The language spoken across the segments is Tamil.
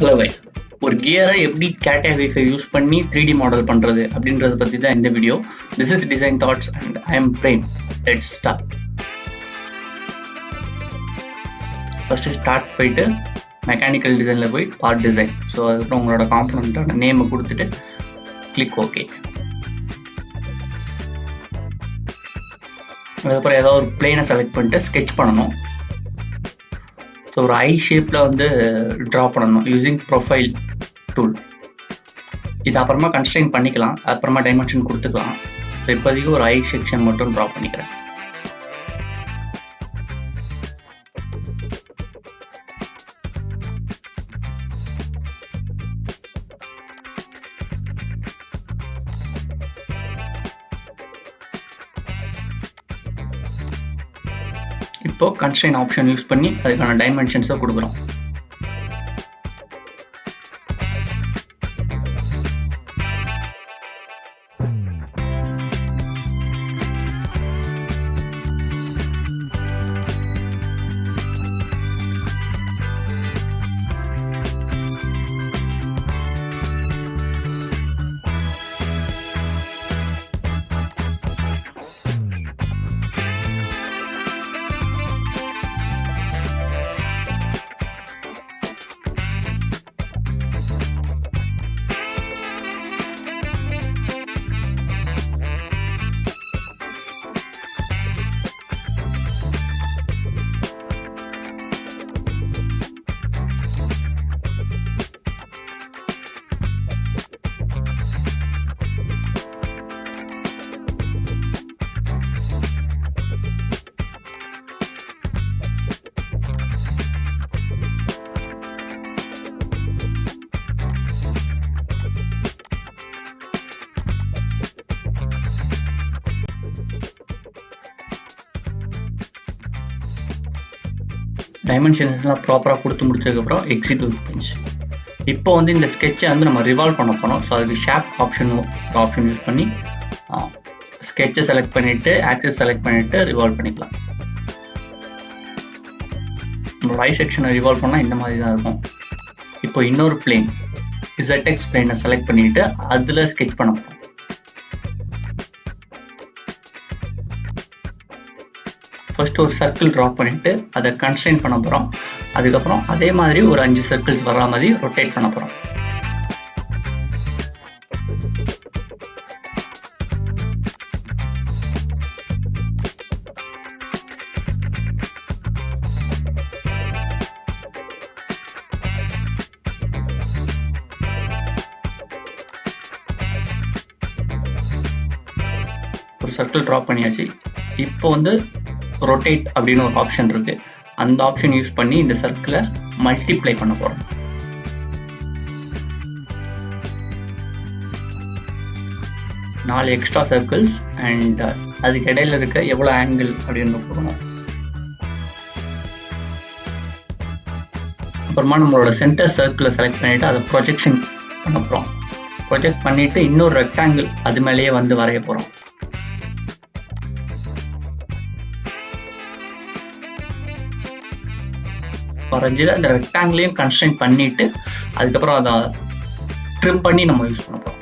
ஹலோ கைஸ், ஒரு கியரை எப்படி catia வைஃபை யூஸ் பண்ணி 3D மாடல் பண்ணுறது அப்படின்றத பற்றி தான் இந்த video. This is design thoughts and I am Prem. Let's start. First start போயிட்டு மெக்கானிக்கல் டிசைனில் போய் பார்ட் டிசைன். ஸோ அதுக்கப்புறம் உங்களோட காம்பனண்ட்டான நேமை கொடுத்துட்டு கிளிக் ஓகே. அதுக்கப்புறம் ஏதாவது ஒரு பிளேனை செலக்ட் பண்ணிட்டு ஸ்கெட்ச் பண்ணணும். ஸோ ஒரு ஐ ஷேப்பில் வந்து ட்ரா பண்ணணும் யூஸிங் ப்ரொஃபைல் டூல். இது அப்புறமா கன்ஸ்ட்ரெயின் பண்ணிக்கலாம், அப்புறமா டைமென்ஷன் கொடுத்துக்கலாம். ஸோ இப்போதைக்கு ஒரு ஐ செக்ஷன் மட்டும் ட்ரா பண்ணிக்கிறேன். இப்போ கன்ஸ்ட்ரெயின் ஆப்ஷன் யூஸ் பண்ணி அதுக்கான டைமென்ஷன்ஸை கொடுக்குறோம். டைமென்ஷன்ஸ்லாம் ப்ராப்பராக கொடுத்து முடிச்சதுக்கப்புறம் எக்ஸிட் ஒர்க் பெஞ்ச். இப்போ வந்து இந்த ஸ்கெட்சை வந்து நம்ம ரிவால்வ் பண்ண போகிறோம். ஸோ அதுக்கு ஷேப் ஆப்ஷன் யூஸ் பண்ணி ஸ்கெட்சை செலக்ட் பண்ணிவிட்டு ஆக்சஸ் செலக்ட் பண்ணிவிட்டு ரிவால்வ் பண்ணிக்கலாம். நம்மளோட ஐ செக்ஷனை ரிவால்வ் பண்ணால் இந்த மாதிரி தான் இருக்கும். இப்போ இன்னொரு பிளேன் ZX பிளேனை செலக்ட் பண்ணிவிட்டு அதில் ஸ்கெட்ச் பண்ண போகிறோம். ஃபர்ஸ்ட் ஒரு சர்க்கிள் ட்ரா பண்ணிவிட்டு அதை கன்ஸ்ட்ரெயின் பண்ண போகிறோம். அதுக்கப்புறம் அதே மாதிரி ஒரு 5 சர்க்கிள்ஸ் வர மாதிரி ரொட்டேட் பண்ண போகிறோம். ஒரு சர்க்கிள் ட்ரா பண்ணியாச்சு. இப்போ வந்து ரொட்டேட் அப்படின்னு ஒரு ஆப்ஷன் இருக்கு. அந்த ஆப்ஷன் யூஸ் பண்ணி இந்த சர்க்கிளை மல்டிப்ளை பண்ண போறோம். நாலு எக்ஸ்ட்ரா சர்க்கிள்ஸ் அண்ட் அதுக்கு இடையில இருக்க எவ்வளவு ஆங்கிள் அப்படின்னு போகணும். அப்புறமா நம்மளோட சென்டர் சர்க்கிளை செலக்ட் பண்ணிட்டு அதை ப்ரொஜெக்ஷன் பண்ண போறோம். ப்ரொஜெக்ட் பண்ணிட்டு இன்னொரு ரெக்டாங்கிள் அது மேலேயே வந்து வரைய போறோம். வரைஞ்சிட்டு அந்த ரெக்டாங்கிளையும் கன்ஸ்ட்ரெயின் பண்ணிட்டு அதுக்கப்புறம் அதை ட்ரிம் பண்ணி நம்ம யூஸ் பண்ண போறோம்.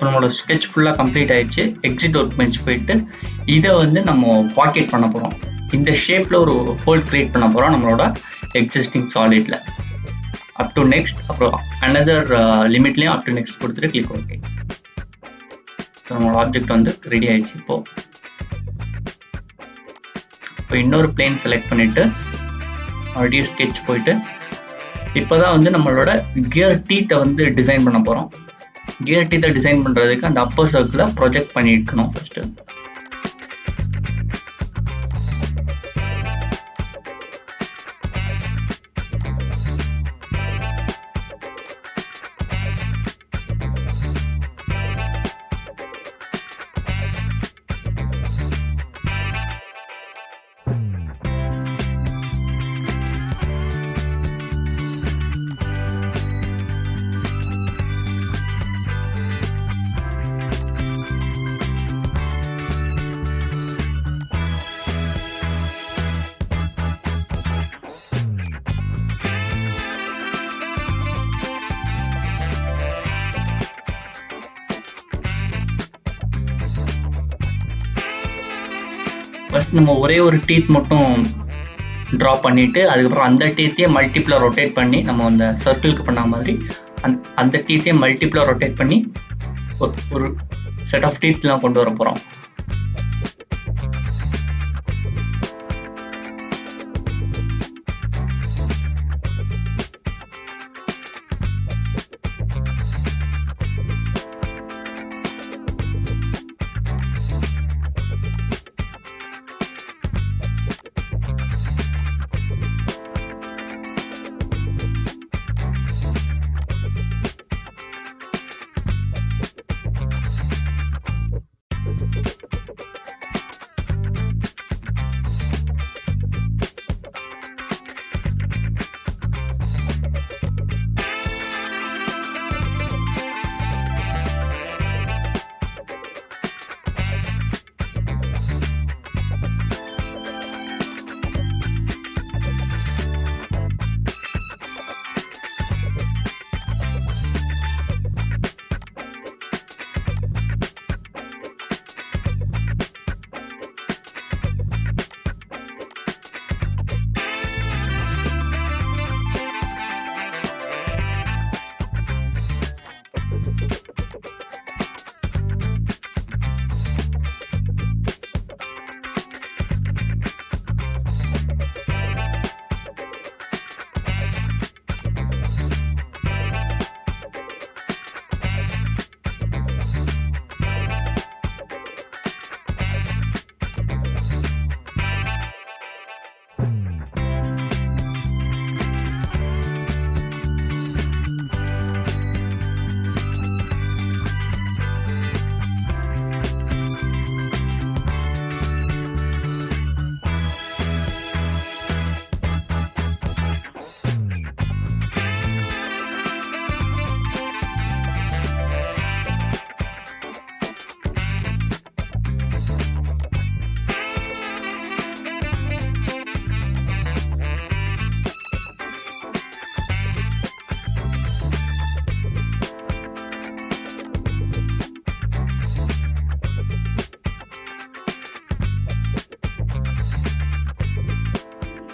நம்மளோட ஸ்கெட்ச் ஃபுல்லாக கம்ப்ளீட் ஆயிடுச்சு. எக்ஸிட் ஒர்க் பெஞ்ச் போயிட்டு இதை வந்து நம்ம பாக்கெட் பண்ண போகிறோம். இந்த ஷேப்பில் ஒரு ஹோல் கிரியேட் பண்ண போகிறோம் நம்மளோட எக்ஸிஸ்டிங் சாலிட்ல. அப் டு நெக்ஸ்ட், அப்புறம் அனதர் லிமிட்லேயும் அப் டு நெக்ஸ்ட் கொடுத்துட்டு கிளிக் ஓகே. நம்மளோட ஆப்ஜெக்ட் வந்து ரெடி ஆயிடுச்சு. இப்போ இன்னொரு பிளேன் செலக்ட் பண்ணிட்டு மறுபடியும் ஸ்கெட்ச் போயிட்டு இப்போ தான் வந்து நம்மளோட கியர் டீத்தை வந்து டிசைன் பண்ண போகிறோம். கியர் டீத்தை டிசைன் பண்ணுறதுக்கு அந்த அப்பர் சர்க்கிளை ப்ரொஜெக்ட் பண்ணியிருக்கணும் ஃபஸ்ட்டு. ஃபஸ்ட் நம்ம ஒரே ஒரு டீத் மட்டும் ட்ரா பண்ணிவிட்டு அதுக்கப்புறம் அந்த டீத்தையே மல்டிப்ளாக ரொட்டேட் பண்ணி நம்ம அந்த சர்க்கிளுக்கு பண்ண மாதிரி அந்த டீத்தையே மல்டிப்ளாக ரொட்டேட் பண்ணி ஒரு செட் ஆஃப் டீத்லாம் கொண்டு வர போகிறோம்.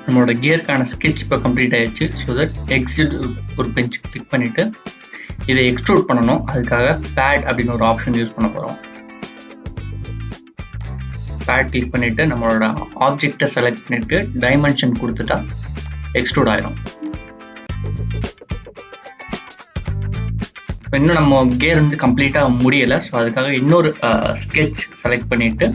நம்மளோட கியருக்கான ஸ்கெட்ச் இப்போ கம்ப்ளீட் ஆயிடுச்சு. ஸோ தட் எக்ஸிட் ஒரு பெஞ்ச் கிளிக் பண்ணிவிட்டு இதை எக்ஸ்ட்ரூட் பண்ணணும். அதுக்காக பேட் அப்படின்னு ஒரு ஆப்ஷன் யூஸ் பண்ண போகிறோம். பேட் கிளிக் பண்ணிவிட்டு நம்மளோட ஆப்ஜெக்டை செலக்ட் பண்ணிவிட்டு டைமென்ஷன் கொடுத்துட்டா எக்ஸ்ட்ரூட் ஆயிரும். இப்போ இன்னும் நம்ம கியர் வந்து கம்ப்ளீட்டாக முடியலை. ஸோ அதுக்காக இன்னொரு ஸ்கெட்ச் செலக்ட் பண்ணிவிட்டு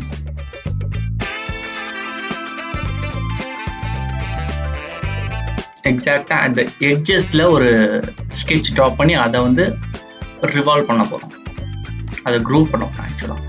எக்ஸாக்டாக அந்த எட்ஜஸில் ஒரு ஸ்கெட்ச் ட்ரா பண்ணி அதை வந்து ரிவால்வ் பண்ண போகிறோம். அதை க்ரூவ் பண்ண போகிறோம் ஆக்சுவலாக.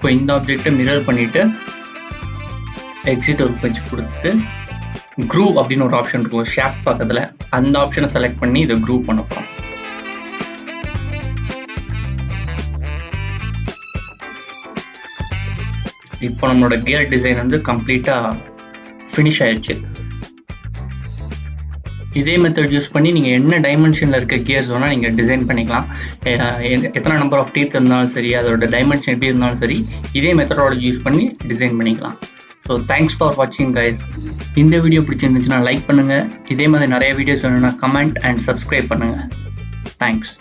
இப்போ இந்த ஆப்ஜெக்டை மிரர் பண்ணிவிட்டு எக்ஸிட் ஒர்க் பெஞ்ச் கொடுத்துட்டு குரூவ் அப்படின்னு ஒரு ஆப்ஷன் இருக்கும் ஷாஃப்ட் பக்கத்தில், அந்த ஆப்ஷனை செலக்ட் பண்ணி இதை குரூவ் பண்ண போகிறோம். இப்போ நம்மளோட கியர் டிசைன் வந்து கம்ப்ளீட்டாக ஃபினிஷ் ஆயிடுச்சு. இதே மெத்தட் யூஸ் பண்ணி நீங்கள் என்ன டைமென்ஷனில் இருக்க கியர்ஸ் வேணால் நீங்கள் டிசைன் பண்ணிக்கலாம். எத்தனை நம்பர் ஆஃப் டீத் இருந்தாலும் சரி, அதோட டைமென்ஷன் எப்படி இருந்தாலும் சரி, இதே மெத்தடாலஜி யூஸ் பண்ணி டிசைன் பண்ணிக்கலாம். ஸோ தேங்க்ஸ் ஃபார் வாட்சிங் கைஸ். இந்த வீடியோ பிடிச்சிருந்துச்சுன்னா லைக் பண்ணுங்கள். இதே மாதிரி நிறைய வீடியோஸ் வேணும்னா கமெண்ட் அண்ட் சப்ஸ்கிரைப் பண்ணுங்கள். தேங்க்ஸ்.